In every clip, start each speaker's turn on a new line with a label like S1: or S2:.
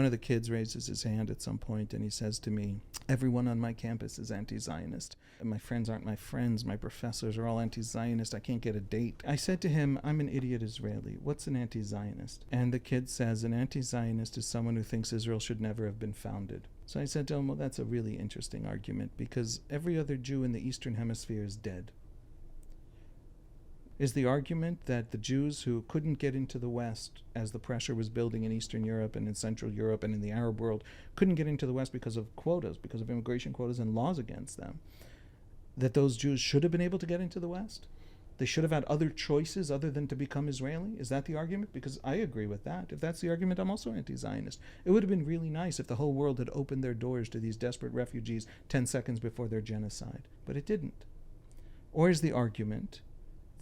S1: of the kids raises his hand at some point and he says to me, everyone on my campus is anti-Zionist. And my friends aren't my friends. My professors are all anti-Zionist. I can't get a date. I said to him, I'm an idiot Israeli. What's an anti-Zionist? And the kid says, an anti-Zionist is someone who thinks Israel should never have been founded. So I said to him, well, that's a really interesting argument because every other Jew in the Eastern Hemisphere is dead. Is the argument that the Jews who couldn't get into the West as the pressure was building in Eastern Europe and in Central Europe and in the Arab world, couldn't get into the West because of quotas, because of immigration quotas and laws against them, that those Jews should have been able to get into the West? They should have had other choices other than to become Israeli? Is that the argument? Because I agree with that. If that's the argument, I'm also anti-Zionist. It would have been really nice if the whole world had opened their doors to these desperate refugees 10 seconds before their genocide. But it didn't. Or is the argument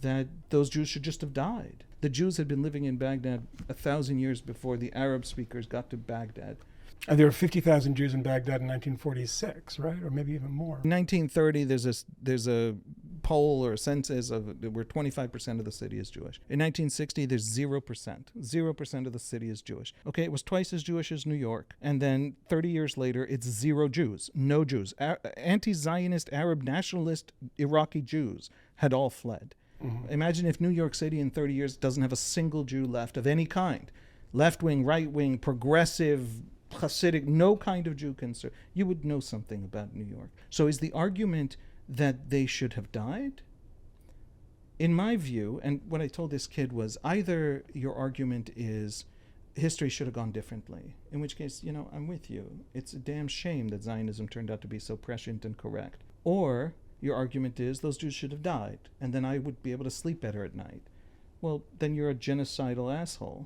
S1: that those Jews should just have died? The Jews had been living in Baghdad 1,000 years before the Arab speakers got to Baghdad.
S2: And there were 50,000 Jews in Baghdad in 1946, right? Or maybe even more.
S1: In 1930, there's a poll or a census of where 25% of the city is Jewish. In 1960, there's 0%. 0% of the city is Jewish. Okay, it was twice as Jewish as New York. And then 30 years later, it's 0 Jews. No Jews. Anti-Zionist, Arab nationalist Iraqi Jews had all fled. Mm-hmm. Imagine if New York City in 30 years doesn't have a single Jew left of any kind. Left-wing, right-wing, progressive, Hasidic, no kind of Jew concern. You would know something about New York. So is the argument that they should have died? In my view, and what I told this kid was, either your argument is history should have gone differently, in which case, I'm with you. It's a damn shame that Zionism turned out to be so prescient and correct. Or your argument is those Jews should have died, and then I would be able to sleep better at night. Well, then you're a genocidal asshole.